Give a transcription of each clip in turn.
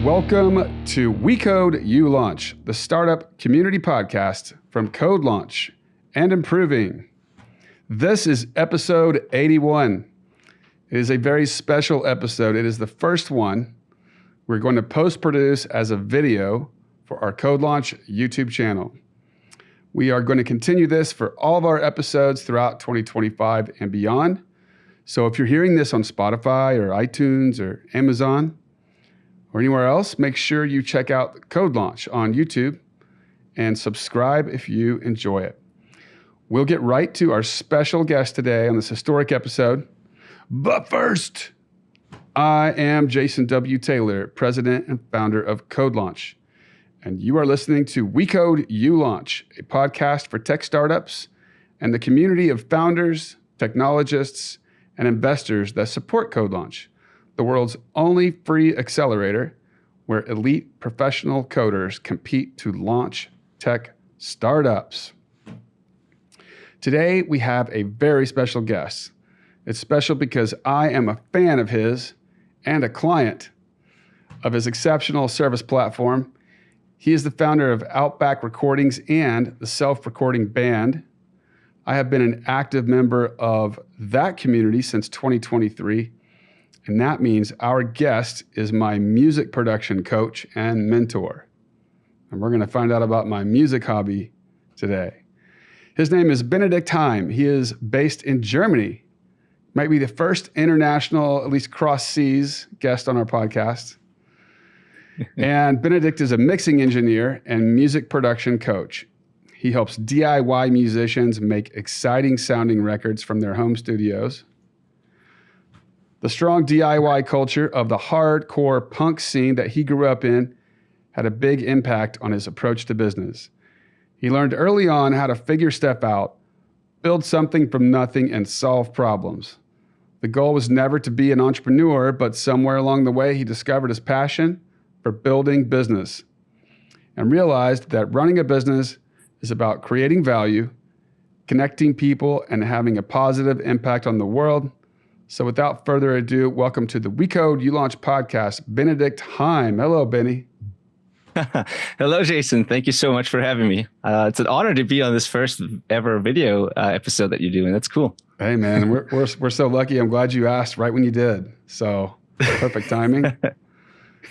Welcome to We Code, You Launch, the startup community podcast from CodeLaunch and Improving. This is episode 81. It is a very special episode. It is the first one we're going to post-produce as a video for our CodeLaunch YouTube channel. We are going to continue this for all of our episodes throughout 2025 and beyond. So if you're hearing this on Spotify or iTunes or Amazon, or anywhere else, make sure you check out CodeLaunch on YouTube and subscribe if you enjoy it. We'll get right to our special guest today on this historic episode. But first, I am Jason W. Taylor, president and founder of CodeLaunch. And you are listening to We Code, You Launch, a podcast for tech startups and the community of founders, technologists, and investors that support CodeLaunch, the world's only free accelerator where elite professional coders compete to launch tech startups. Today, we have a very special guest. It's special because I am a fan of his and a client of his exceptional service platform. He is the founder of Outback Recordings and the Self-Recording Band. I have been an active member of that community since 2023. And that means our guest is my music production coach and mentor. And we're going to find out about my music hobby today. His name is Benedikt Hain. He is based in Germany. Might be the first international, at least cross seas, guest on our podcast. And Benedikt is a mixing engineer and music production coach. He helps DIY musicians make exciting sounding records from their home studios. The strong DIY culture of the hardcore punk scene that he grew up in had a big impact on his approach to business. He learned early on how to figure stuff out, build something from nothing, and solve problems. The goal was never to be an entrepreneur, but somewhere along the way, he discovered his passion for building business and realized that running a business is about creating value, connecting people, and having a positive impact on the world. So without further ado, welcome to the We Code, You Launch podcast, Benedikt Hain. Hello, Benny. Hello, Jason. Thank you so much for having me. It's an honor to be on this first ever video episode that you're doing. That's cool. Hey, man, we're so lucky. I'm glad you asked right when you did. So perfect timing.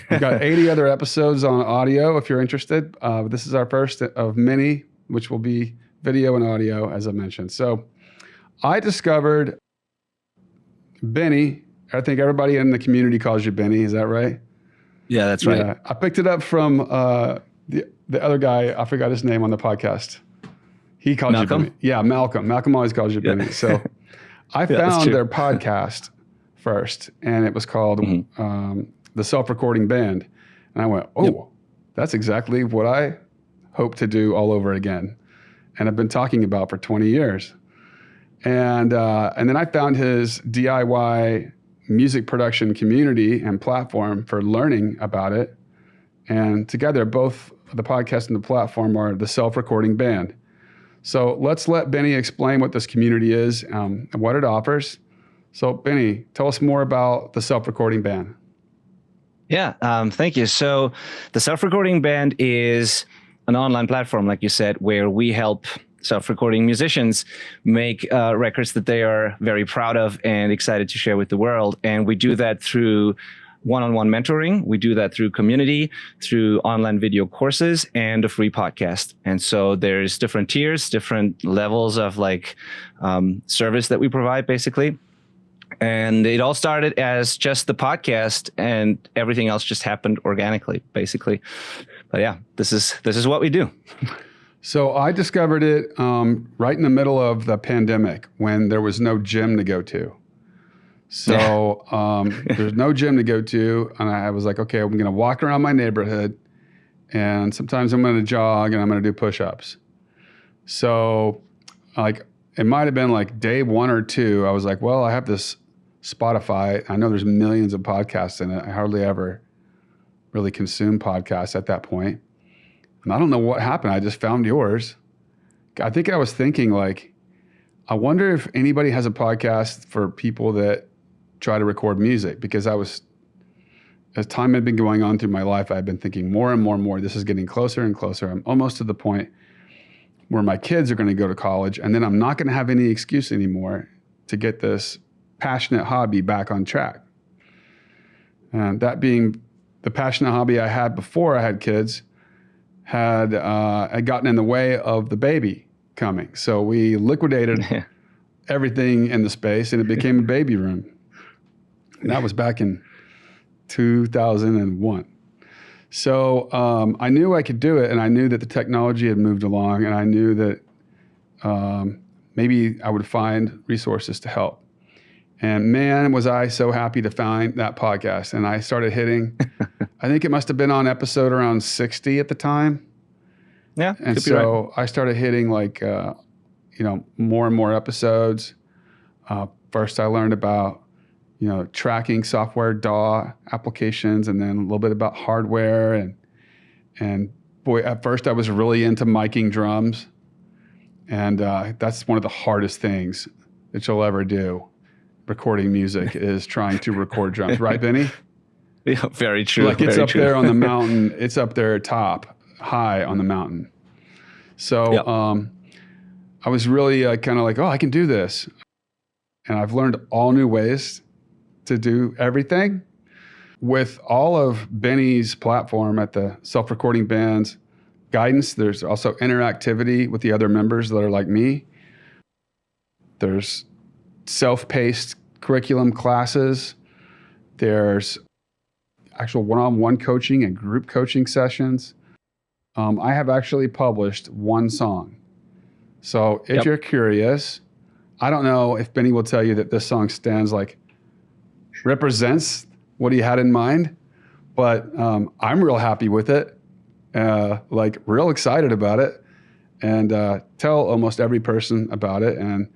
We've got 80 other episodes on audio if you're interested. This is our first of many, which will be video and audio, as I mentioned. So I discovered Benny. I think everybody in the community calls you Benny. Is that right? Yeah, that's right. Yeah, I picked it up from the other guy. I forgot his name on the podcast. He called Malcolm? you Benny. Yeah, Malcolm. Malcolm always calls you Benny. So I found their podcast first, and it was called the Self-Recording Band. And I went, that's exactly what I hope to do all over again. And I've been talking about for 20 years. And then I found his DIY music production community and platform for learning about it. And together, both the podcast and the platform are the Self-Recording Band. So let's let Benny explain what this community is and what it offers. So Benny, tell us more about the Self-Recording Band. Yeah, thank you. So the Self-Recording Band is an online platform, like you said, where we help self-recording musicians make records that they are very proud of and excited to share with the world. And we do that through one-on-one mentoring. We do that through community, through online video courses, and a free podcast. And so there's different tiers, different levels of service that we provide, basically. And it all started as just the podcast, and everything else just happened organically, basically. But yeah, this is what we do. So I discovered it right in the middle of the pandemic when there was no gym to go to. So there's no gym to go to. And I was like, okay, I'm going to walk around my neighborhood. And sometimes I'm going to jog and I'm going to do push-ups. So it might have been like day 1 or 2. I was like, well, I have this Spotify. I know there's millions of podcasts in it. I hardly ever really consume podcasts at that point. And I don't know what happened. I just found yours. I think I was thinking I wonder if anybody has a podcast for people that try to record music, because as time had been going on through my life, I've been thinking more and more and more, this is getting closer and closer. I'm almost to the point where my kids are going to go to college, and then I'm not going to have any excuse anymore to get this passionate hobby back on track. And that being the passionate hobby I had before I had kids had gotten in the way of the baby coming. So we liquidated everything in the space, and it became a baby room. And that was back in 2001. So I knew I could do it, and I knew that the technology had moved along, and I knew that maybe I would find resources to help. And man, was I so happy to find that podcast. And I started hitting, I think it must have been on episode around 60 at the time. Yeah. And so I started hitting like, more and more episodes. First I learned about, tracking software, DAW applications, and then a little bit about hardware. And boy, at first I was really into miking drums. And that's one of the hardest things that you'll ever do. Recording music is trying to record drums, right, Benny? Yeah, very true. Like it's up there on the mountain. It's up there high on the mountain. So I was really kind of like, I can do this. And I've learned all new ways to do everything. With all of Benny's platform at the Self-Recording Band's guidance, there's also interactivity with the other members that are like me. There's self-paced curriculum classes. There's actual one-on-one coaching and group coaching sessions. I have actually published one song. So if you're curious, I don't know if Benny will tell you that this song represents what he had in mind, but I'm real happy with it, real excited about it, and tell almost every person about it. And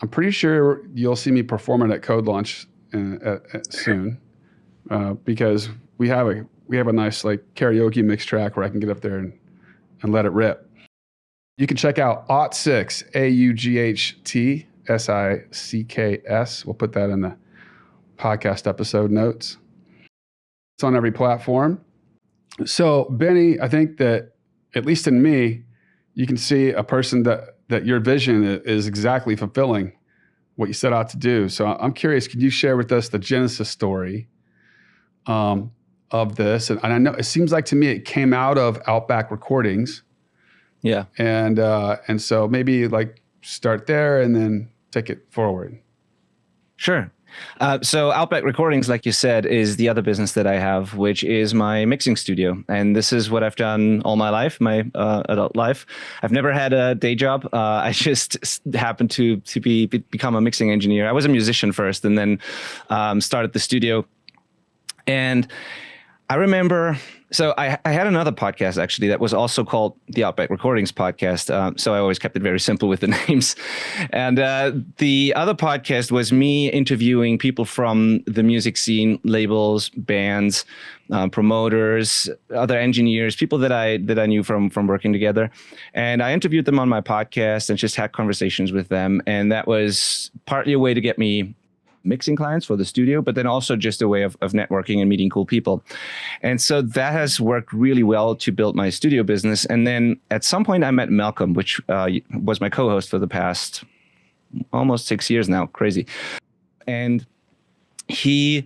I'm pretty sure you'll see me perform it at CodeLaunch soon, because we have a nice karaoke mix track where I can get up there and let it rip. You can check out AUGHT, AUGHT6KS. We'll put that in the podcast episode notes. It's on every platform. So Benny, I think that at least in me, you can see a person that your vision is exactly fulfilling what you set out to do. So I'm curious, could you share with us the genesis story of this? And I know it seems like to me it came out of Outback Recordings. Yeah. And so maybe start there and then take it forward. Sure. So Outback Recordings, like you said, is the other business that I have, which is my mixing studio. And this is what I've done all my life, my adult life. I've never had a day job. I just happened to become a mixing engineer. I was a musician first and then started the studio. And I remember, so I had another podcast actually that was also called the Outback Recordings podcast. So I always kept it very simple with the names. And the other podcast was me interviewing people from the music scene, labels, bands, promoters, other engineers, people that I knew from working together. And I interviewed them on my podcast and just had conversations with them. And that was partly a way to get me mixing clients for the studio, but then also just a way of networking and meeting cool people. And so that has worked really well to build my studio business. And then at some point I met Malcolm, which was my co-host for the past almost 6 years now. Crazy. And we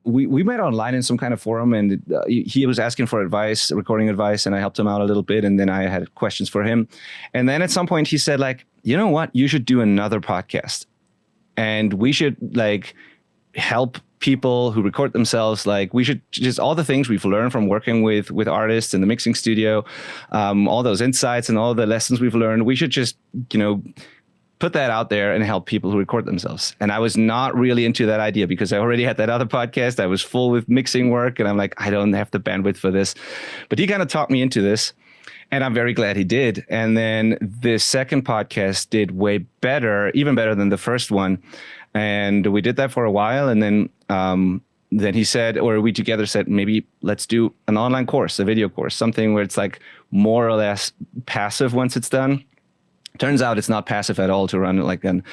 met online in some kind of forum, and he was asking for advice, recording advice, and I helped him out a little bit. And then I had questions for him. And then at some point he said, you know what, you should do another podcast. And we should help people who record themselves. We should just all the things we've learned from working with artists in the mixing studio, all those insights and all the lessons we've learned. We should just, put that out there and help people who record themselves. And I was not really into that idea because I already had that other podcast. I was full with mixing work and I'm like, I don't have the bandwidth for this. But he kind of talked me into this. And I'm very glad he did. And then the second podcast did way better, even better than the first one. And we did that for a while. And then he said, or we together said, maybe let's do an online course, a video course, something where it's more or less passive once it's done. Turns out it's not passive at all to run like an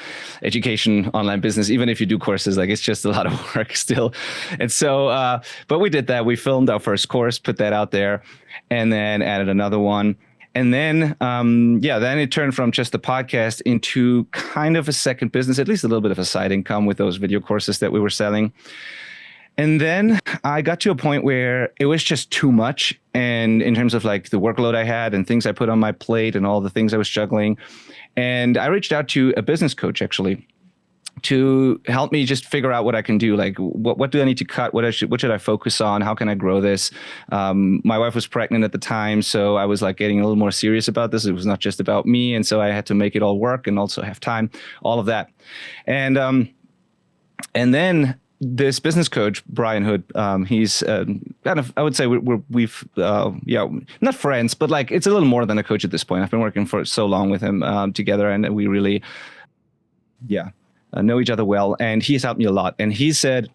education online business, even if you do courses. Like, it's just a lot of work still. And so, but we did that. We filmed our first course, put that out there, and then added another one. And then, then it turned from just the podcast into kind of a second business, at least a little bit of a side income with those video courses that we were selling. And then I got to a point where it was just too much. And in terms of like the workload I had and things I put on my plate and all the things I was juggling. And I reached out to a business coach, actually, to help me just figure out what I can do. Like, what do I need to cut? What should I focus on? How can I grow this? My wife was pregnant at the time, so I was like getting a little more serious about this. It was not just about me. And so I had to make it all work and also have time, all of that. And then this business coach, Brian Hood, he's kind of, I would say we've not friends, but like it's a little more than a coach at this point. I've been working for so long with him together, and we really, know each other well. And he's helped me a lot. And he said,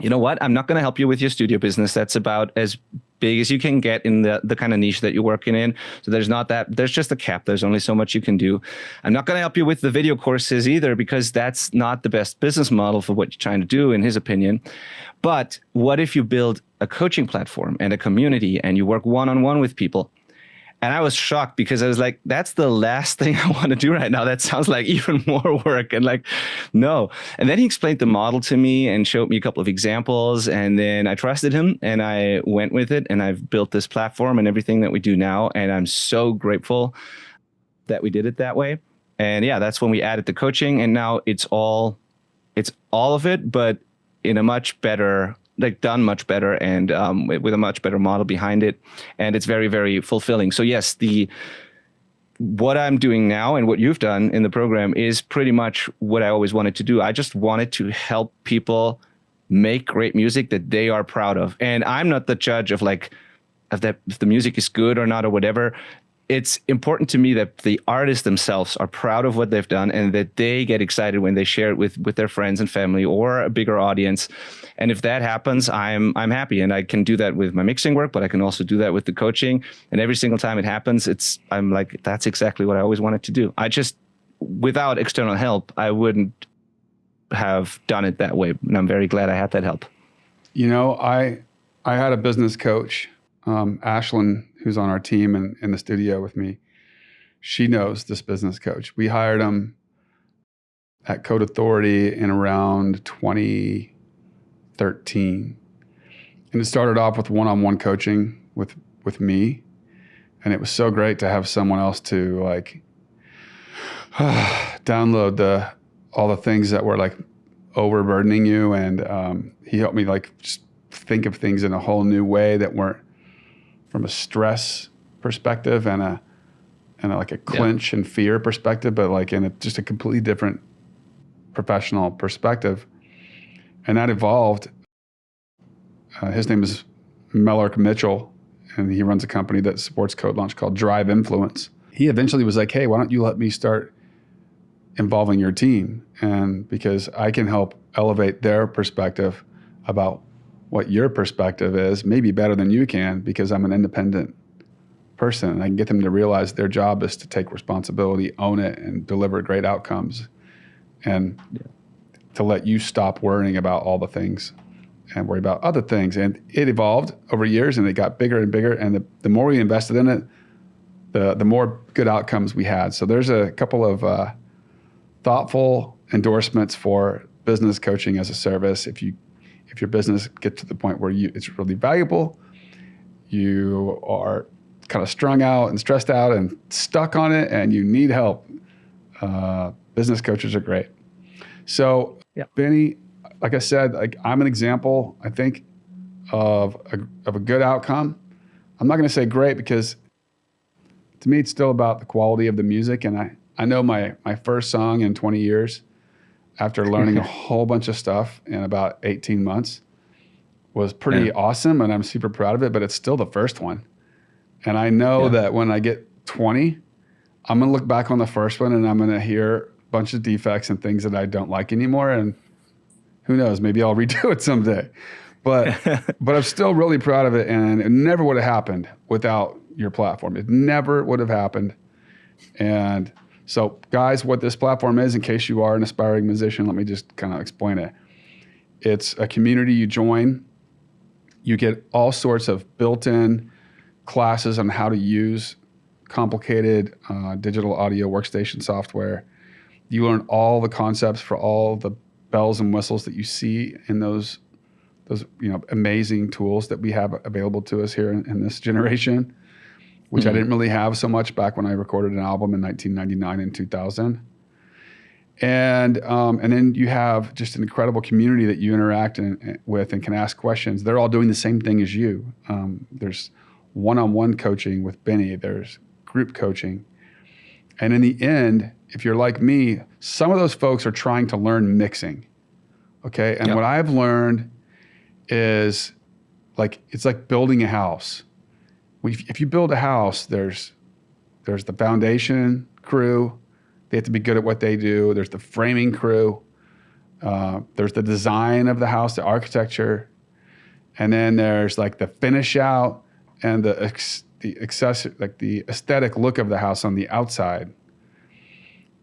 you know what? I'm not going to help you with your studio business. That's about as big as you can get in the kind of niche that you're working in. So there's just a cap. There's only so much you can do. I'm not going to help you with the video courses either, because that's not the best business model for what you're trying to do, in his opinion. But what if you build a coaching platform and a community and you work one-on-one with people? And I was shocked, because I was like, that's the last thing I want to do right now. That sounds like even more work. And like, no. And then he explained the model to me and showed me a couple of examples. And then I trusted him and I went with it. And I've built this platform and everything that we do now. And I'm so grateful that we did it that way. And yeah, that's when we added the coaching. And now it's all of it, but in a much better, like done much better, and with a much better model behind it. And it's very, very fulfilling. So yes, what I'm doing now and what you've done in the program is pretty much what I always wanted to do. I just wanted to help people make great music that they are proud of. And I'm not the judge of like, if the music is good or not or whatever. It's important to me that the artists themselves are proud of what they've done and that they get excited when they share it with their friends and family or a bigger audience. And if that happens, I'm happy. And I can do that with my mixing work, but I can also do that with the coaching. And every single time it happens, I'm like, that's exactly what I always wanted to do. I just, without external help, I wouldn't have done it that way. And I'm very glad I had that help. You know, I had a business coach, Ashlyn, who's on our team and in the studio with me. She knows this business coach. We hired him at Code Authority in around 2013. And it started off with one-on-one coaching with me. And it was so great to have someone else to like download all the things that were like overburdening you. And he helped me like just think of things in a whole new way that weren't from a stress perspective and a like a clinch and fear perspective, but like in just a completely different professional perspective. And that evolved. His name is Mellark Mitchell, and he runs a company that supports CodeLaunch called Drive Influence. He eventually was like, hey, why don't you let me start involving your team? And because I can help elevate their perspective about what your perspective is, maybe better than you can, because I'm an independent person. And I can get them to realize their job is to take responsibility, own it, and deliver great outcomes. And to let you stop worrying about all the things and worry about other things. And it evolved over years, and it got bigger and bigger. And the more we invested in it, the more good outcomes we had. So there's a couple of thoughtful endorsements for business coaching as a service. If your business gets to the point where it's really valuable, you are kind of strung out and stressed out and stuck on it, and you need help, business coaches are great. So, Benny, like I said, like I'm an example, I think, of a good outcome. I'm not going to say great, because to me, it's still about the quality of the music. And I know my first song in 20 years, after learning a whole bunch of stuff in about 18 months, was pretty awesome, and I'm super proud of it, but it's still the first one. And I know that when I get 20, I'm going to look back on the first one and I'm going to hear a bunch of defects and things that I don't like anymore. And who knows, maybe I'll redo it someday. But I'm still really proud of it, and it never would have happened without your platform. It never would have happened. And So guys, what this platform is, in case you are an aspiring musician, let me just kind of explain it. It's a community you join. You get all sorts of built-in classes on how to use complicated digital audio workstation software. You learn all the concepts for all the bells and whistles that you see in those amazing tools that we have available to us here in this generation, which I didn't really have so much back when I recorded an album in 1999 and 2000. And then you have just an incredible community that you interact with and can ask questions. They're all doing the same thing as you. There's one-on-one coaching with Benny. There's group coaching. And in the end, if you're like me, some of those folks are trying to learn mixing. Okay. And what I've learned is it's like building a house. If you build a house, there's the foundation crew. They have to be good at what they do. There's the framing crew. There's the design of the house, the architecture. And then there's like the finish out and the aesthetic look of the house on the outside.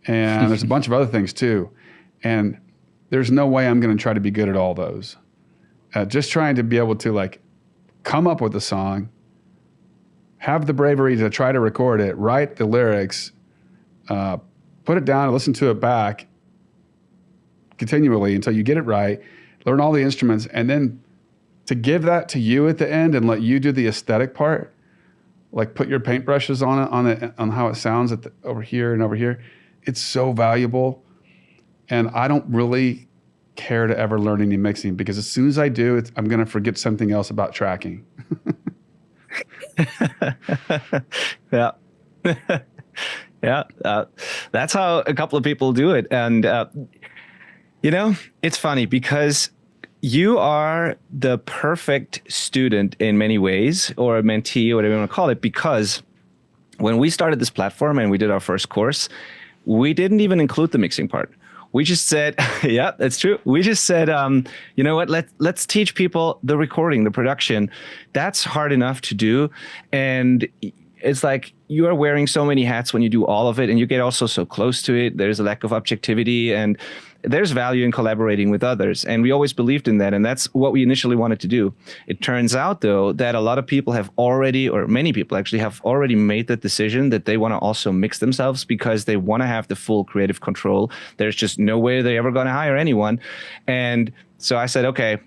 And there's a bunch of other things too. And there's no way I'm going to try to be good at all those. Just trying to be able to come up with a song, have the bravery to try to record it, write the lyrics, put it down and listen to it back continually until you get it right, learn all the instruments, and then to give that to you at the end and let you do the aesthetic part, like put your paintbrushes on how it sounds over here and over here. It's so valuable. And I don't really care to ever learn any mixing, because as soon as I do, I'm going to forget something else about tracking. Yeah. Yeah. That's how a couple of people do it. And, it's funny because you are the perfect student in many ways, or a mentee, or whatever you want to call it, because when we started this platform and we did our first course, we didn't even include the mixing part. We just said, yeah, that's true. We just said, you know what, let's teach people the recording, the production. That's hard enough to do. And it's like you are wearing so many hats when you do all of it, and you get also so close to it. There's a lack of objectivity, and there's value in collaborating with others. And we always believed in that. And that's what we initially wanted to do. It turns out, though, that a lot of people have already, or many people actually have already made that decision that they want to also mix themselves because they want to have the full creative control. There's just no way they're ever going to hire anyone. And so I said, okay,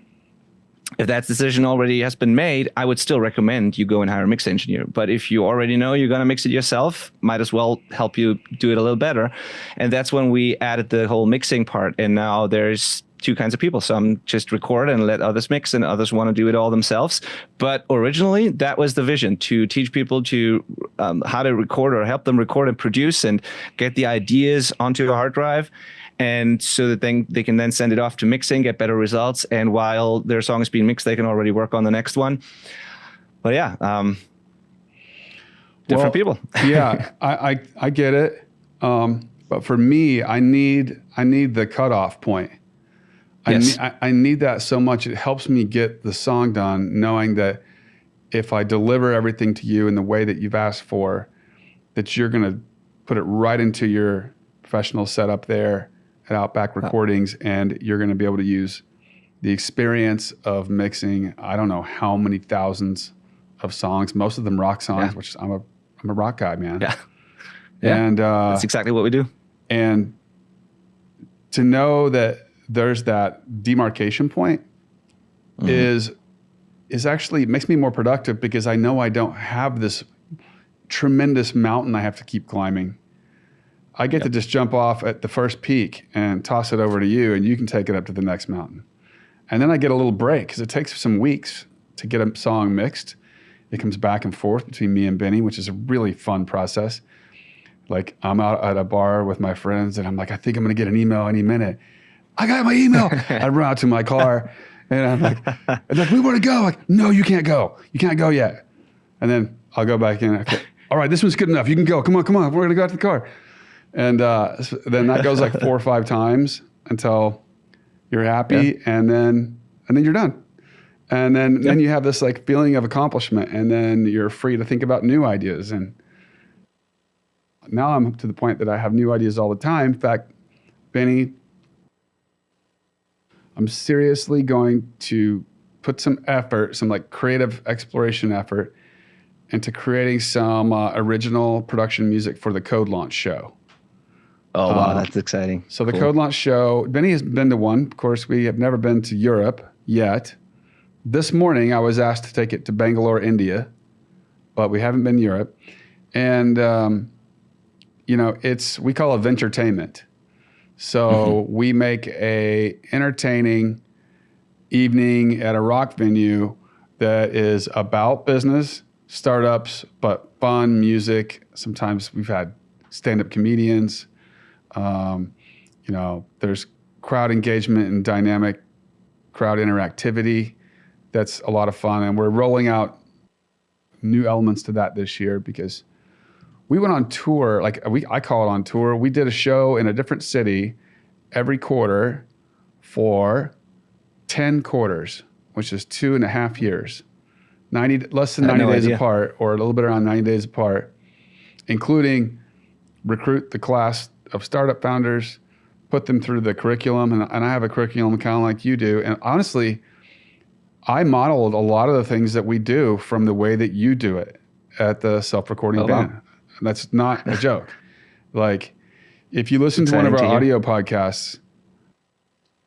if that decision already has been made, I would still recommend you go and hire a mix engineer. But if you already know you're going to mix it yourself, might as well help you do it a little better. And that's when we added the whole mixing part. And now there's two kinds of people. Some just record and let others mix, and others want to do it all themselves. But originally, that was the vision, to teach people to how to record, or help them record and produce and get the ideas onto a hard drive. And so that then they can then send it off to mixing, get better results. And while their song is being mixed, they can already work on the next one. But yeah, different people. Yeah, I get it. But for me, I need the cutoff point. Yes. I need that so much. It helps me get the song done, knowing that if I deliver everything to you in the way that you've asked for, that you're going to put it right into your professional setup there at Outback Recordings, and you're going to be able to use the experience of mixing, I don't know how many thousands of songs, most of them rock songs, which I'm a rock guy, man. Yeah. And that's exactly what we do. And to know that there's that demarcation point is actually, it makes me more productive, because I know I don't have this tremendous mountain I have to keep climbing. I get to just jump off at the first peak and toss it over to you, and you can take it up to the next mountain. And then I get a little break, because it takes some weeks to get a song mixed. It comes back and forth between me and Benny, which is a really fun process. Like, I'm out at a bar with my friends, and I'm like, I think I'm going to get an email any minute. I got my email. I run out to my car, and I'm like, we want to go. Like, no, you can't go. You can't go yet. And then I'll go back in. Okay. All right, this one's good enough. You can go. Come on. We're going to go out to the car. And then that goes like 4 or 5 times until you're happy, and then you're done. And then you have this like feeling of accomplishment, and then you're free to think about new ideas. And now I'm up to the point that I have new ideas all the time. In fact, Benny, I'm seriously going to put some effort, some like creative exploration effort into creating some original production music for the CodeLaunch show. Oh, wow, that's exciting. So the CodeLaunch show, Benny has been to one. Of course, we have never been to Europe yet. This morning, I was asked to take it to Bangalore, India, but we haven't been to Europe. And, we call it Venturetainment. So we make a entertaining evening at a rock venue that is about business, startups, but fun music. Sometimes we've had stand-up comedians. There's crowd engagement and dynamic crowd interactivity. That's a lot of fun. And we're rolling out new elements to that this year because we went on tour, I call it on tour. We did a show in a different city every quarter for 10 quarters, which is 2.5 years, less than 90 days apart, or a little bit around 90 days apart, including recruit the class of startup founders, put them through the curriculum. And I have a curriculum kind of like you do. And honestly, I modeled a lot of the things that we do from the way that you do it at the self-recording band. Wow. That's not a joke. Like, if you listen to one of our audio podcasts,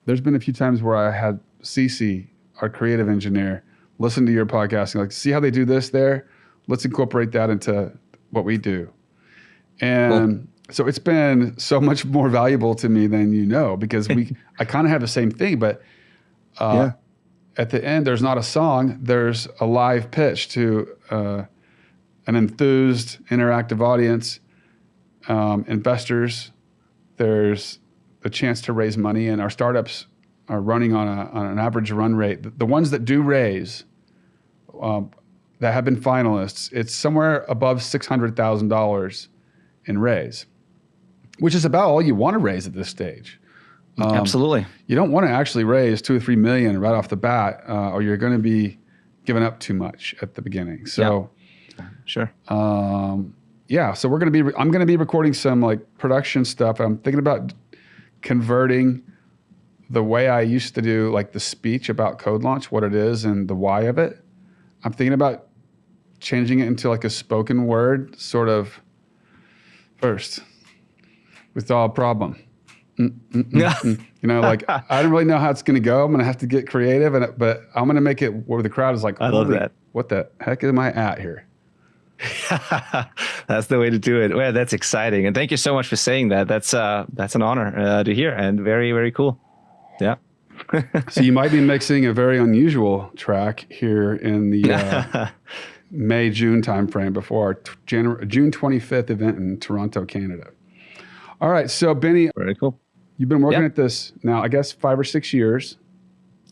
there's been a few times where I had Cece, our creative engineer, listen to your podcast and see how they do this there? Let's incorporate that into what we do. And so it's been so much more valuable to me than because I kind of have the same thing, but at the end, there's not a song, there's a live pitch to an enthused, interactive audience, investors. There's a chance to raise money, and our startups are running on an average run rate. The ones that do raise, that have been finalists, it's somewhere above $600,000 in raise, which is about all you want to raise at this stage. Absolutely. You don't want to actually raise $2 or $3 million right off the bat, or you're going to be giving up too much at the beginning. So, sure. So I'm going to be recording some production stuff. I'm thinking about converting the way I used to do the speech about CodeLaunch, what it is and the why of it. I'm thinking about changing it into a spoken word sort of first. With all problem. I don't really know how it's going to go. I'm going to have to get creative, but I'm going to make it where the crowd is like, I love that. What the heck am I at here? That's the way to do it. Well, that's exciting. And thank you so much for saying that. That's an honor to hear, and very, very cool. Yeah. So you might be mixing a very unusual track here in the May-June timeframe before our June 25th event in Toronto, Canada. All right. So Benny, very cool. You've been working at this now, I guess, 5 or 6 years.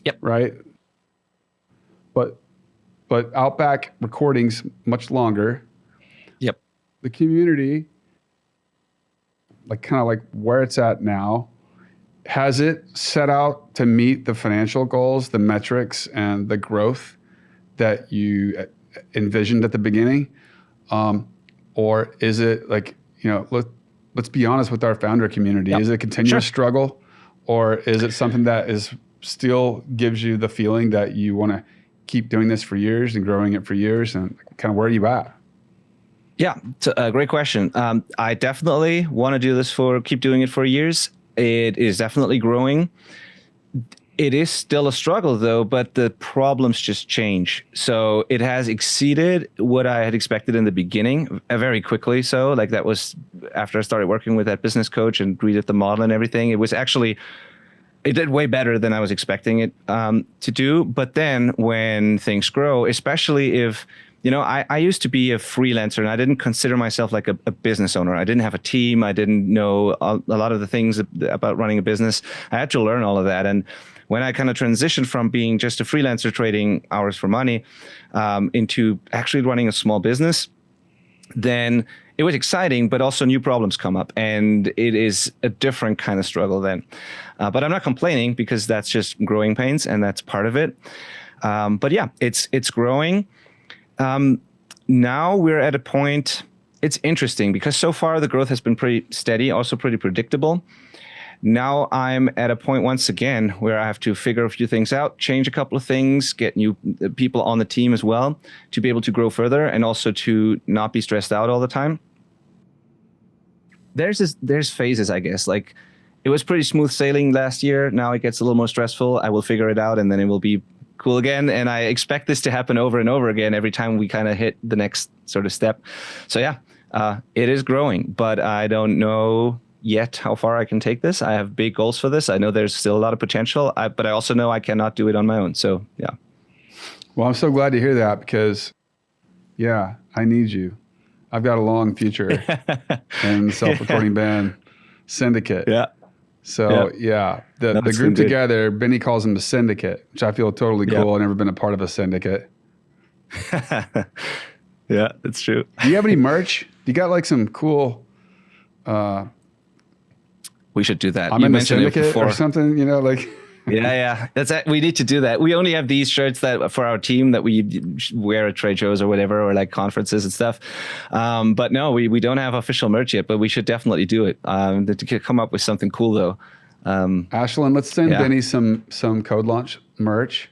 Yep. Right. But Outback recordings much longer. Yep. The community, kind of where it's at now, has it set out to meet the financial goals, the metrics, and the growth that you envisioned at the beginning? Or is it let's be honest with our founder community. Yep. Is it a continuous struggle, or is it something that still gives you the feeling that you want to keep doing this for years and growing it for years? And kind of where are you at? Yeah, it's a great question. I definitely want to keep doing it for years. It is definitely growing. It is still a struggle, though, but the problems just change. So it has exceeded what I had expected in the beginning, very quickly. So that was after I started working with that business coach and redid the model and everything. It did way better than I was expecting it to do. But then when things grow, especially if, I used to be a freelancer and I didn't consider myself like a business owner. I didn't have a team. I didn't know a lot of the things about running a business. I had to learn all of that. And when I kind of transitioned from being just a freelancer trading hours for money into actually running a small business, then it was exciting, but also new problems come up, and it is a different kind of struggle then. But I'm not complaining, because that's just growing pains, and that's part of it. But yeah, it's growing. Now we're at a point. it's interesting because so far the growth has been pretty steady, also pretty predictable. Now I'm at a point once again where I have to figure a few things out, change a couple of things, get new people on the team as well to be able to grow further and also to not be stressed out all the time. There's phases, I guess. Like it was pretty smooth sailing last year. Now it gets a little more stressful. I will figure it out and then it will be cool again. And I expect this to happen over and over again every time we kind of hit the next sort of step. So yeah, it is growing, but I don't know yet how far I can take this. I have big goals for this. I know there's still a lot of potential, but I also know I cannot do it on my own. So yeah. Well, I'm so glad to hear that because, yeah, I need you. I've got a long future in self-recording band syndicate. Yeah. So yeah, the group together, Benny calls them the syndicate, which I feel totally cool. I've never been a part of a syndicate. Yeah, it's true. Do you have any merch? Do you got like some cool... we should do that. I'm in the syndicate or something, like... Yeah. We need to do that. We only have these shirts that for our team that we wear at trade shows or whatever, or like conferences and stuff. But no, we don't have official merch yet, but we should definitely do it. To come up with something cool though. Ashlyn, let's send Benny some CodeLaunch merch.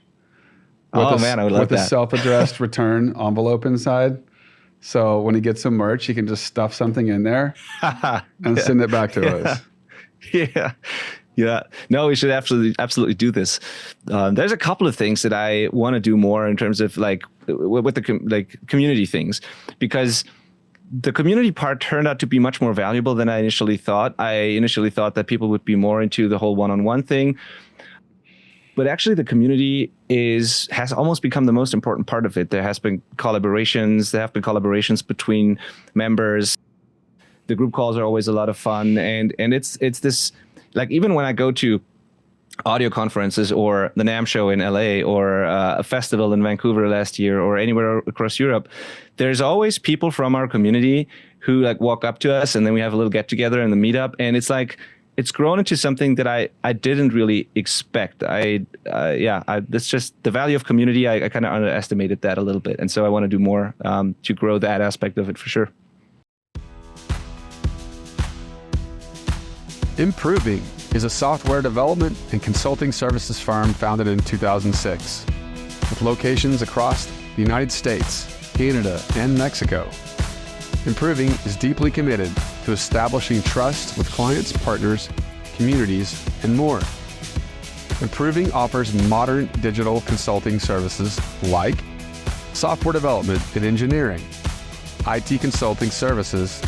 I would love that. With a self-addressed return envelope inside. So when he gets some merch, he can just stuff something in there and send it back to us. Yeah. No, we should absolutely do this. There's a couple of things that I want to do more in terms of like with the community things, because the community part turned out to be much more valuable than I initially thought. I initially thought that people would be more into the whole one-on-one thing, but actually the community has almost become the most important part of it. There have been collaborations between members. The group calls are always a lot of fun, and it's this. Like even when I go to audio conferences or the NAMM show in LA or a festival in Vancouver last year or anywhere across Europe, there's always people from our community who like walk up to us and then we have a little get together in the meetup. And it's like, it's grown into something that I didn't really expect. That's just the value of community. I kind of underestimated that a little bit. And so I want to do more to grow that aspect of it for sure. Improving is a software development and consulting services firm founded in 2006, with locations across the United States, Canada, and Mexico. Improving is deeply committed to establishing trust with clients, partners, communities, and more. Improving offers modern digital consulting services like software development and engineering, IT consulting services,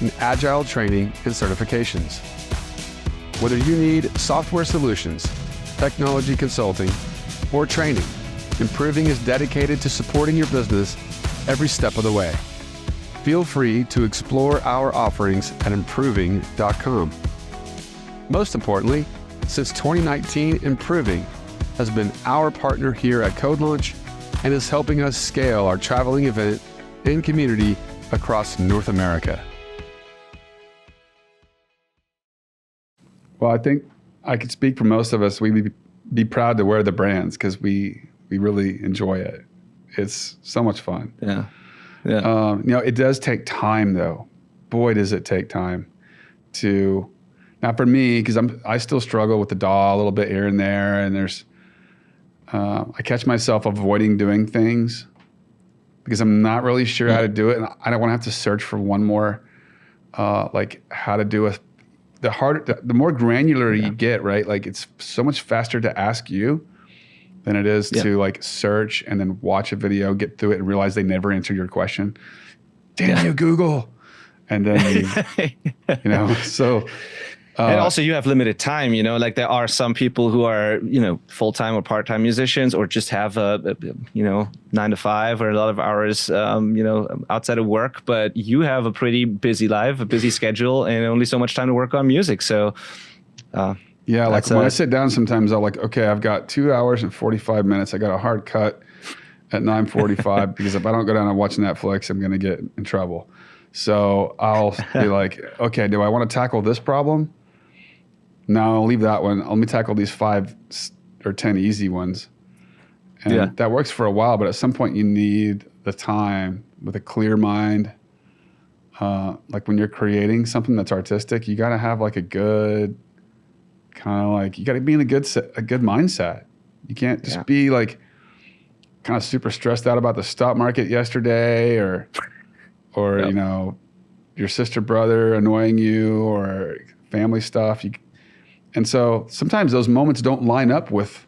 and agile training and certifications. Whether you need software solutions, technology consulting, or training, Improving is dedicated to supporting your business every step of the way. Feel free to explore our offerings at improving.com. Most importantly, since 2019, Improving has been our partner here at CodeLaunch and is helping us scale our traveling event and community across North America. Well, I think I could speak for most of us. We'd be proud to wear the brands because we really enjoy it. It's so much fun. Yeah. It does take time, though. Boy, does it take time to. Now, for me, because I still struggle with the DAW a little bit here and there, and I catch myself avoiding doing things because I'm not really sure how to do it, and I don't want to have to search for one more, like how to do the more granular you get, right? Like it's so much faster to ask you than it is to like search and then watch a video, get through it, and realize they never answered your question. Damn you, Google! And then so. And also you have limited time, like there are some people who are, full-time or part-time musicians or just have a 9 to 5 or a lot of hours, outside of work, but you have a pretty busy life, a busy schedule, and only so much time to work on music. So, like when I sit down, sometimes I'll okay, I've got 2 hours and 45 minutes. I got a hard cut at 9:45 because if I don't go down and watch Netflix, I'm going to get in trouble. So I'll be like, okay, do I want to tackle this problem? No, I'll leave that one. Let me tackle these 5 or 10 easy ones. And that works for a while, but at some point you need the time with a clear mind like when you're creating something that's artistic, you got to have like a good kind of like, you got to be in a good mindset. You can't just be like kind of super stressed out about the stock market yesterday or you know, your sister, brother annoying you or family stuff. And so sometimes those moments don't line up with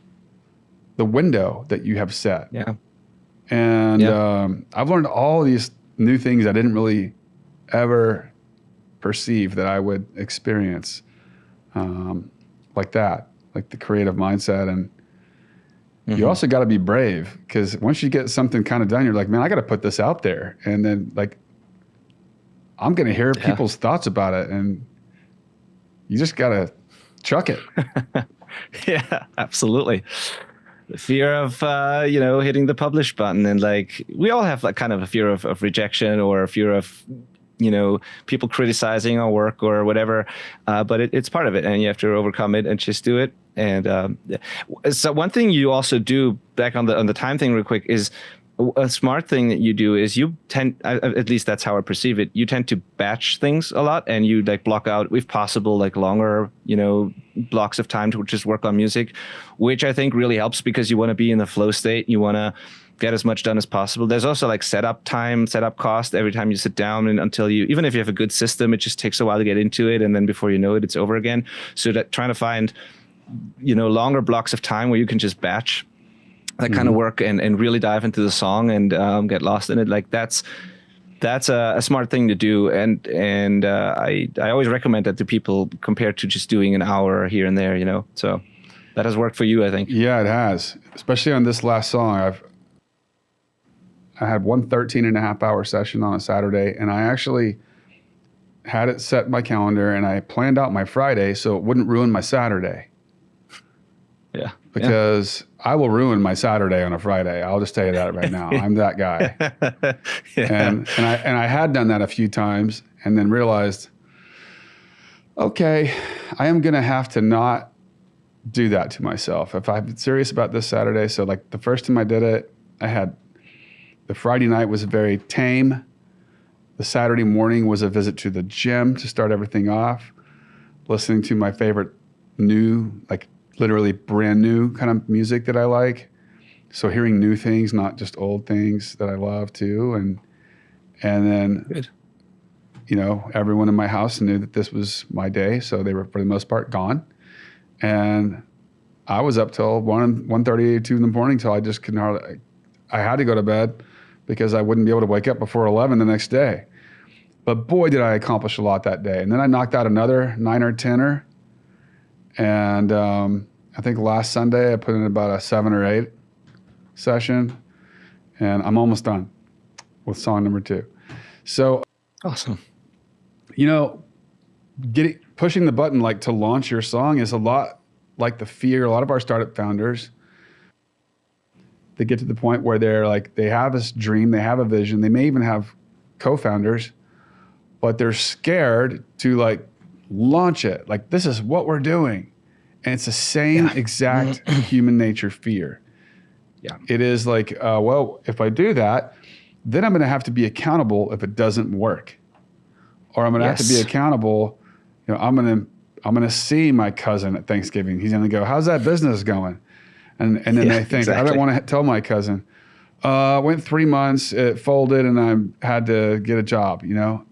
the window that you have set. Yeah. And I've learned all these new things I didn't really ever perceive that I would experience like that, like the creative mindset. And you also got to be brave, because once you get something kind of done, you're like, man, I got to put this out there. And then like, I'm going to hear people's thoughts about it. And you just got to chuck it. Yeah, absolutely. The fear of, you know, hitting the publish button. And like, we all have like kind of a fear of rejection or a fear of, you know, people criticizing our work or whatever. But it's part of it, and you have to overcome it and just do it. And so one thing you also do, back on the time thing real quick, is a smart thing that you do is you tend, at least that's how I perceive it, you tend to batch things a lot, and you like block out, if possible, like longer, you know, blocks of time to just work on music, which I think really helps, because you want to be in the flow state. You want to get as much done as possible. There's also like setup time, setup cost every time you sit down, and until you, even if you have a good system, it just takes a while to get into it. And then before you know it, it's over again. So that trying to find, you know, longer blocks of time where you can just batch that kind of work and really dive into the song and get lost in it. Like that's a smart thing to do. And I always recommend that to people compared to just doing an hour here and there, you know, so that has worked for you, I think. Yeah, it has, especially on this last song. I had one 13.5-hour session on a Saturday, and I actually had it set in my calendar, and I planned out my Friday so it wouldn't ruin my Saturday. Yeah. Because I will ruin my Saturday on a Friday. I'll just tell you that right now. I'm that guy. And I had done that a few times, and then realized, okay, I am going to have to not do that to myself if I'm serious about this Saturday. So like the first time I did it, the Friday night was very tame. The Saturday morning was a visit to the gym to start everything off, listening to my favorite new, like literally brand new kind of music that I like. So hearing new things, not just old things that I love too. And then, good. You know, everyone in my house knew that this was my day. So they were, for the most part, gone. And I was up till 1:30, 2 in the morning till I just couldn't hardly, I had to go to bed because I wouldn't be able to wake up before 11 the next day. But boy, did I accomplish a lot that day. And then I knocked out another 9 or 10er. And I think last Sunday I put in about a 7 or 8 session, and I'm almost done with song number 2. So awesome. You know, pushing the button like to launch your song is a lot like the fear. A lot of our startup founders, they get to the point where they're like, they have this dream, they have a vision, they may even have co-founders, but they're scared to like launch it. Like, this is what we're doing. And it's the same exact human nature fear. Yeah. It is like, well, if I do that, then I'm going to have to be accountable if it doesn't work. Or I'm going to have to be accountable. You know, I'm going to see my cousin at Thanksgiving. He's going to go, how's that business going? And then they think, exactly. I don't want to tell my cousin. Went 3 months, it folded, and I had to get a job, you know?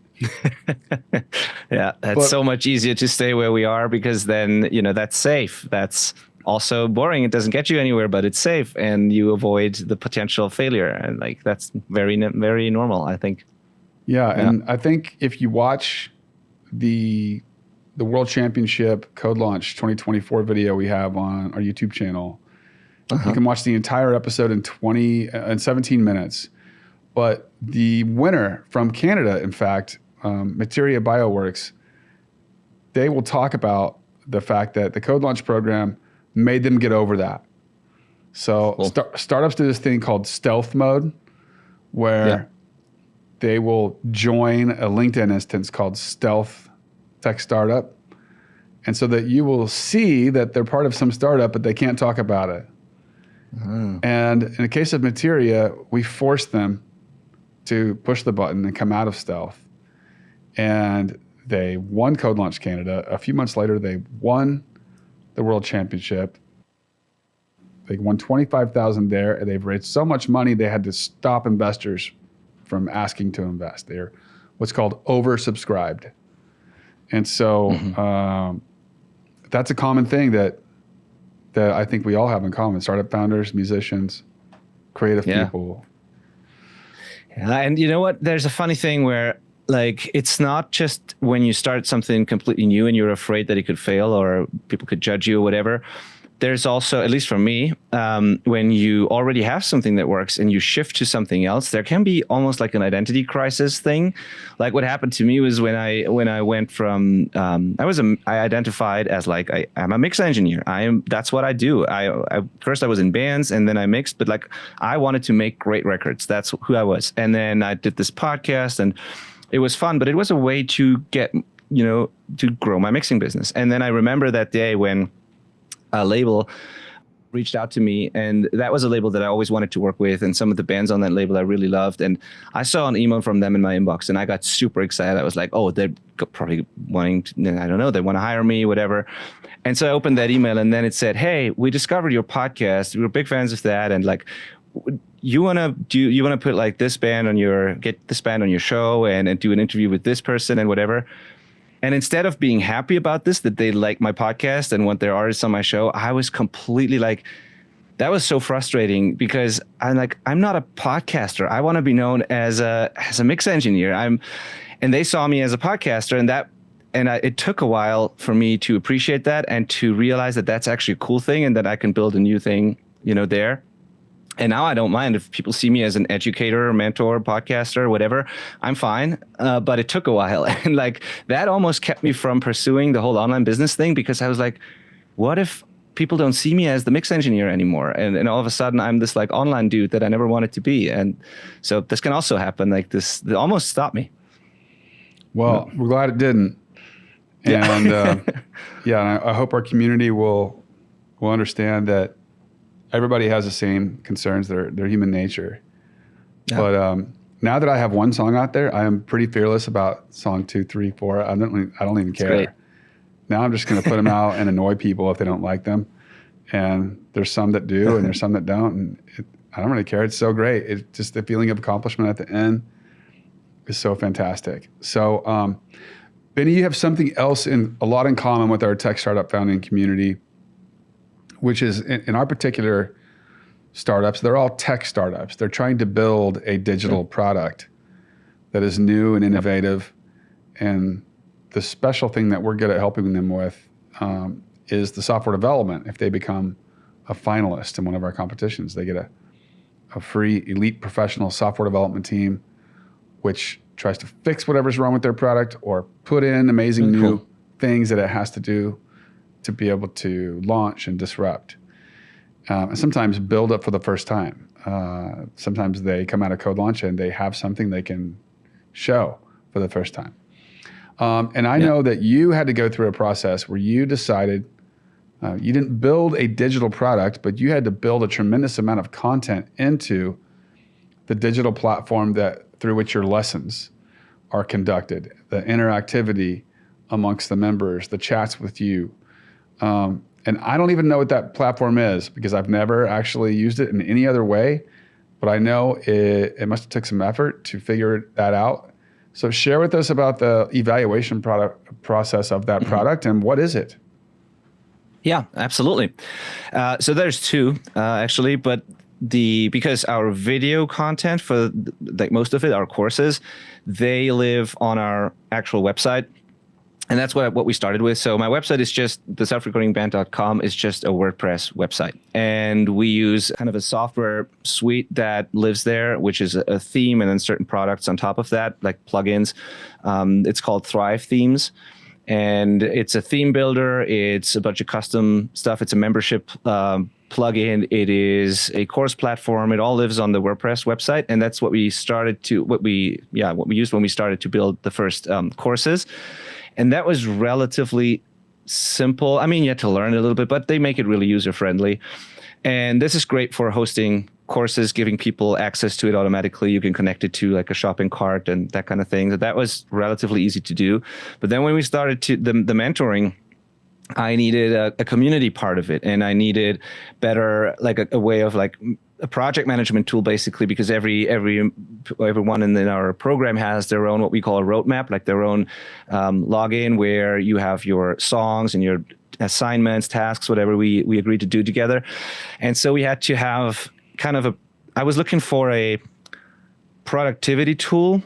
Yeah, that's so much easier to stay where we are, because then, you know, that's safe. That's also boring. It doesn't get you anywhere, but it's safe, and you avoid the potential failure. And like, that's very, very normal, I think. Yeah, and I think if you watch the World Championship CodeLaunch 2024 video we have on our YouTube channel, you can watch the entire episode in 17 minutes. But the winner from Canada, in fact, Materia Bioworks, they will talk about the fact that the CodeLaunch program made them get over that. So cool. Startups do this thing called stealth mode, where they will join a LinkedIn instance called Stealth Tech Startup. And so that you will see that they're part of some startup, but they can't talk about it. And in the case of Materia, we forced them to push the button and come out of stealth. and they won CodeLaunch Canada. A few months later, they won the World Championship. They won $25,000 there, and they've raised so much money they had to stop investors from asking to invest. They're what's called oversubscribed. And so that's a common thing that I think we all have in common: startup founders, musicians, creative people. Yeah, and you know what? There's a funny thing where, like, it's not just when you start something completely new and you're afraid that it could fail or people could judge you or whatever. There's also, at least for me, when you already have something that works and you shift to something else, there can be almost like an identity crisis thing. Like what happened to me was when I went from I identified as like I'm a mix engineer. That's what I do. First I was in bands and then I mixed, but like I wanted to make great records. That's who I was. And then I did this podcast and it was fun, but it was a way to get, to grow my mixing business. And then I remember that day when a label reached out to me, and that was a label that I always wanted to work with, and some of the bands on that label I really loved, and I saw an email from them in my inbox and I got super excited. I was like, oh, they're probably wanting to, I don't know, they want to hire me, whatever. And so I opened that email and then it said, hey, we discovered your podcast, we're big fans of that, and like you want to put like get this band on your show and do an interview with this person and whatever. And instead of being happy about this, that they like my podcast and want their artists on my show, I was completely like, that was so frustrating because I'm not a podcaster. I want to be known as a mix engineer. And they saw me as a podcaster, and it took a while for me to appreciate that and to realize that that's actually a cool thing and that I can build a new thing, there. And now I don't mind if people see me as an educator, mentor, podcaster, whatever. I'm fine. But it took a while. And like that almost kept me from pursuing the whole online business thing because I was like, what if people don't see me as the mix engineer anymore? And all of a sudden I'm this like online dude that I never wanted to be. And so this can also happen. Like this almost stopped me. Well, we're glad it didn't. And I hope our community will understand that everybody has the same concerns. They're human nature. Yeah. But now that I have one song out there, I am pretty fearless about song 2, 3, 4. I don't even care. Great. Now I'm just going to put them out and annoy people if they don't like them. And there's some that do, and there's some that don't. And I don't really care. It's so great. It's just the feeling of accomplishment at the end is so fantastic. So, Benny, you have something else a lot in common with our tech startup founding community, which is in our particular startups, they're all tech startups. They're trying to build a digital product that is new and innovative. And the special thing that we're good at helping them with is the software development. If they become a finalist in one of our competitions, they get a free elite professional software development team, which tries to fix whatever's wrong with their product or put in amazing new things that it has to do to be able to launch and disrupt. And sometimes build up for the first time. Sometimes they come out of CodeLaunch and they have something they can show for the first time. And I know that you had to go through a process where you decided you didn't build a digital product, but you had to build a tremendous amount of content into the digital platform through which your lessons are conducted, the interactivity amongst the members, the chats with you. And I don't even know what that platform is because I've never actually used it in any other way, but I know it must have took some effort to figure that out. So share with us about the evaluation process of that product and what is it? Yeah, absolutely. So there's two actually, but because our video content for like most of it, our courses, they live on our actual website. And that's what we started with. So my website is just theselfrecordingband.com is just a WordPress website. And we use kind of a software suite that lives there, which is a theme and then certain products on top of that, like plugins. It's called Thrive Themes. And it's a theme builder. It's a bunch of custom stuff. It's a membership plugin. It is a course platform. It all lives on the WordPress website. And that's what we used when we started to build the first courses. And that was relatively simple. I mean, you had to learn a little bit, but they make it really user-friendly. And this is great for hosting courses, giving people access to it automatically. You can connect it to like a shopping cart and that kind of thing. So that was relatively easy to do. But then when we started to the mentoring, I needed a community part of it, and I needed better, like a way of like a project management tool, basically, because everyone in our program has their own, what we call a roadmap, like their own login, where you have your songs and your assignments, tasks, whatever we agreed to do together. And so we had to have kind of I was looking for a productivity tool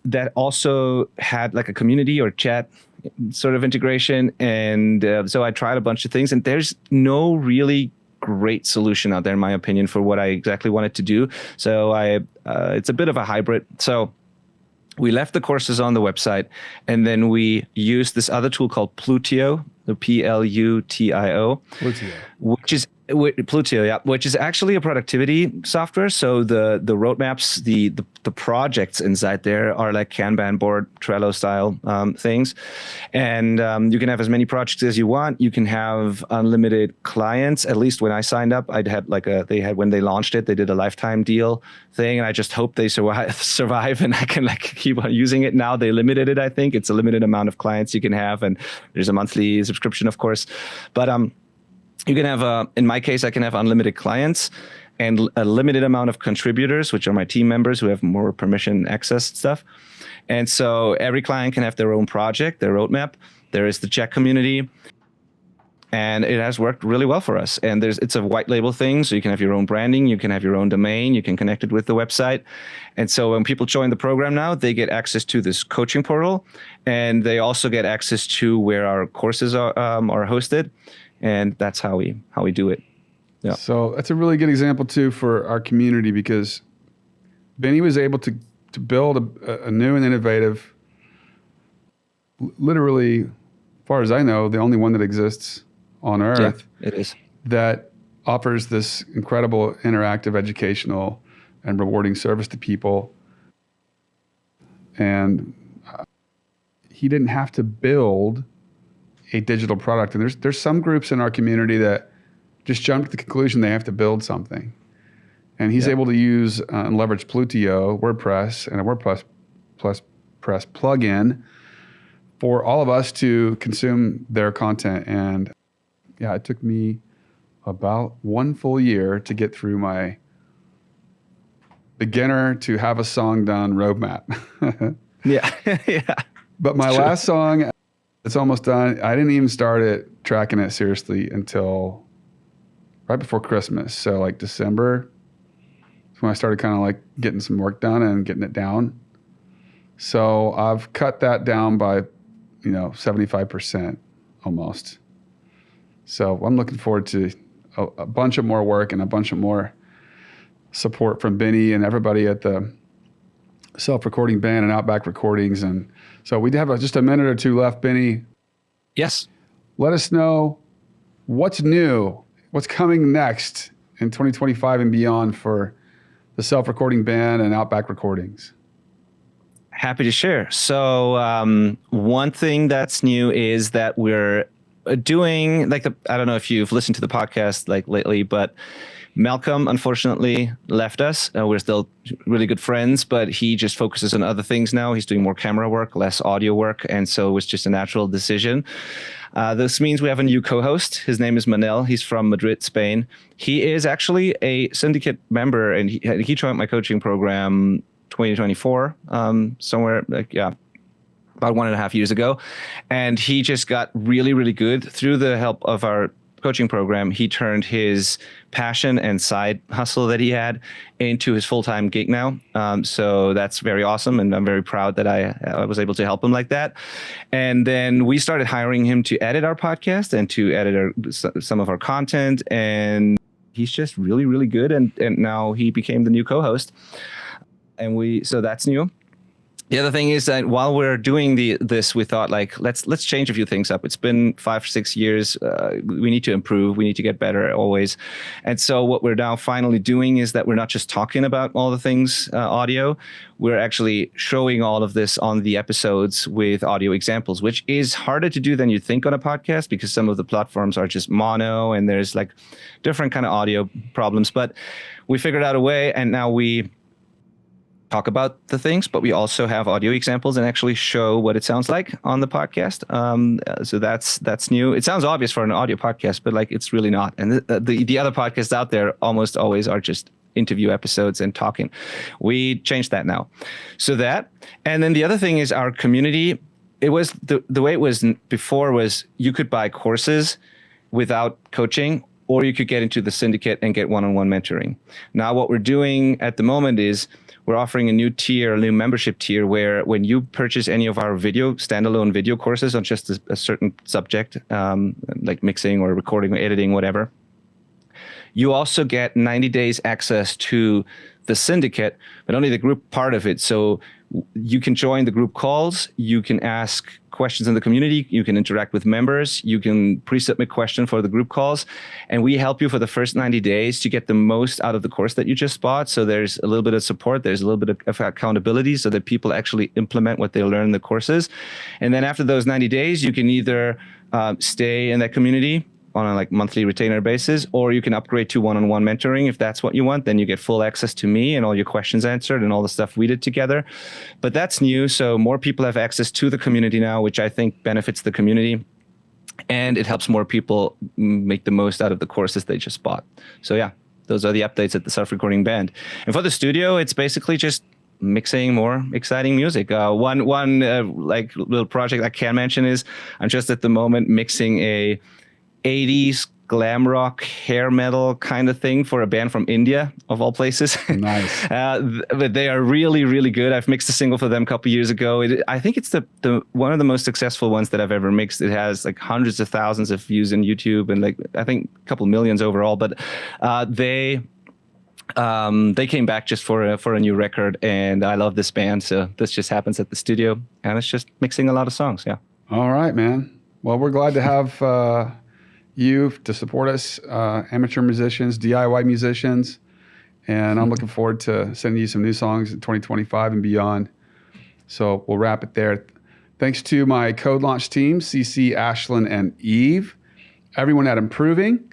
that also had like a community or chat sort of integration. And so I tried a bunch of things, and there's no really great solution out there, in my opinion, for what I exactly wanted to do. So it's a bit of a hybrid. So we left the courses on the website, and then we used this other tool called Plutio, the Plutio, which is actually a productivity software. So the roadmaps, the projects inside there are like Kanban board, Trello style things, and you can have as many projects as you want. You can have unlimited clients. At least when I signed up, I'd had when they launched it, they did a lifetime deal thing, and I just hope they survive, and I can like keep on using it. Now they limited it. I think it's a limited amount of clients you can have, and there's a monthly subscription, of course, but you can have, in my case, I can have unlimited clients and a limited amount of contributors, which are my team members who have more permission access stuff. And so every client can have their own project, their roadmap. There is the chat community, and it has worked really well for us. And it's a white label thing, so you can have your own branding, you can have your own domain, you can connect it with the website. And so when people join the program now, they get access to this coaching portal, and they also get access to where our courses are hosted. And that's how we do it. Yeah. So that's a really good example too for our community, because Benny was able to build a new and innovative, literally, as far as I know, the only one that exists on earth. Yeah, it is. That offers this incredible interactive, educational, and rewarding service to people. And he didn't have to build a digital product. And there's some groups in our community that just jump to the conclusion they have to build something. And he's able to use and leverage Plutio, WordPress, and a WordPress plugin for all of us to consume their content. And yeah, it took me about 1 full year to get through my beginner to have a song done roadmap. Yeah. Yeah. But my last song, it's almost done. I didn't even start tracking it seriously until right before Christmas. So like December is when I started kind of like getting some work done and getting it down. So I've cut that down by, 75% almost. So I'm looking forward to a bunch of more work and a bunch of more support from Benny and everybody at the self-recording band and Outback Recordings. And so we have just a minute or two left. Benny. Yes. Let us know what's new, what's coming next in 2025 and beyond for the self-recording band and Outback Recordings. Happy to share. So one thing that's new is that we're doing I don't know if you've listened to the podcast like lately, but Malcolm unfortunately left us. We're still really good friends, but he just focuses on other things now. He's doing more camera work, less audio work, and so it was just a natural decision. This means we have a new co-host. His name is Manel. He's from Madrid, Spain. He is actually a syndicate member, and he joined my coaching program 2024, somewhere about 1.5 years ago. And he just got really, really good through the help of our coaching program. He turned his passion and side hustle that he had into his full-time gig now. So that's very awesome. And I'm very proud that I was able to help him like that. And then we started hiring him to edit our podcast and to edit some of our content. And he's just really, really good. And now he became the new co-host. So that's new. The other thing is that while we're doing this, we thought like let's change a few things up. It's been 5 or 6 years. We need to improve. We need to get better always. And so what we're now finally doing is that we're not just talking about all the things audio. We're actually showing all of this on the episodes with audio examples, which is harder to do than you think on a podcast because some of the platforms are just mono and there's like different kind of audio problems. But we figured out a way, and now we talk about the things, but we also have audio examples and actually show what it sounds like on the podcast. So that's new. It sounds obvious for an audio podcast, but like it's really not. And the other podcasts out there almost always are just interview episodes and talking. We changed that now. So that, and then the other thing is our community. It was the way it was before was you could buy courses without coaching, or you could get into the syndicate and get one-on-one mentoring. Now what we're doing at the moment is we're offering a new tier, a new membership tier, where when you purchase any of our standalone video courses on just a certain subject, like mixing or recording or editing, whatever, you also get 90 days access to the syndicate, but only the group part of it. So you can join the group calls, you can ask questions in the community, you can interact with members, you can pre-submit question for the group calls, and we help you for the first 90 days to get the most out of the course that you just bought. So there's a little bit of support, there's a little bit of accountability so that people actually implement what they learn in the courses. And then after those 90 days, you can either stay in that community on a like monthly retainer basis, or you can upgrade to one-on-one mentoring if that's what you want. Then you get full access to me and all your questions answered and all the stuff we did together. But that's new, so more people have access to the community now, which I think benefits the community, and it helps more people make the most out of the courses they just bought. So yeah, those are the updates at the Self-Recording Band. And for the studio, it's basically just mixing more exciting music. One like little project I can mention is I'm just at the moment mixing a 80s glam rock hair metal kind of thing for a band from India, of all places. Nice. But they are really, really good. I've mixed a single for them a couple years ago. I think it's the one of the most successful ones that I've ever mixed. It has like hundreds of thousands of views on YouTube and like I think a couple millions overall. But they came back just for a new record, and I love this band. So this just happens at the studio, and it's just mixing a lot of songs. Yeah. All right, man. Well, we're glad to have you to support us, amateur musicians, DIY musicians, and I'm looking forward to sending you some new songs in 2025 and beyond. So we'll wrap it there. Thanks to my CodeLaunch team, CC, Ashlyn, and Eve, everyone at Improving,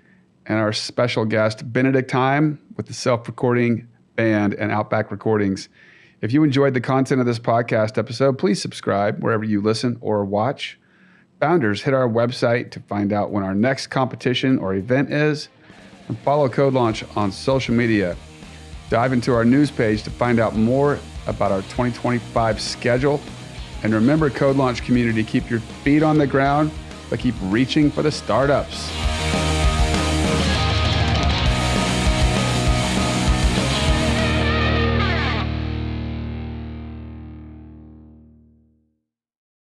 and our special guest, Benedikt Hain, with the Self-Recording Band and Outback Recordings. If you enjoyed the content of this podcast episode, please subscribe wherever you listen or watch. Founders, hit our website to find out when our next competition or event is, and follow CodeLaunch on social media. Dive into our news page to find out more about our 2025 schedule. And remember, CodeLaunch community, keep your feet on the ground, but keep reaching for the startups.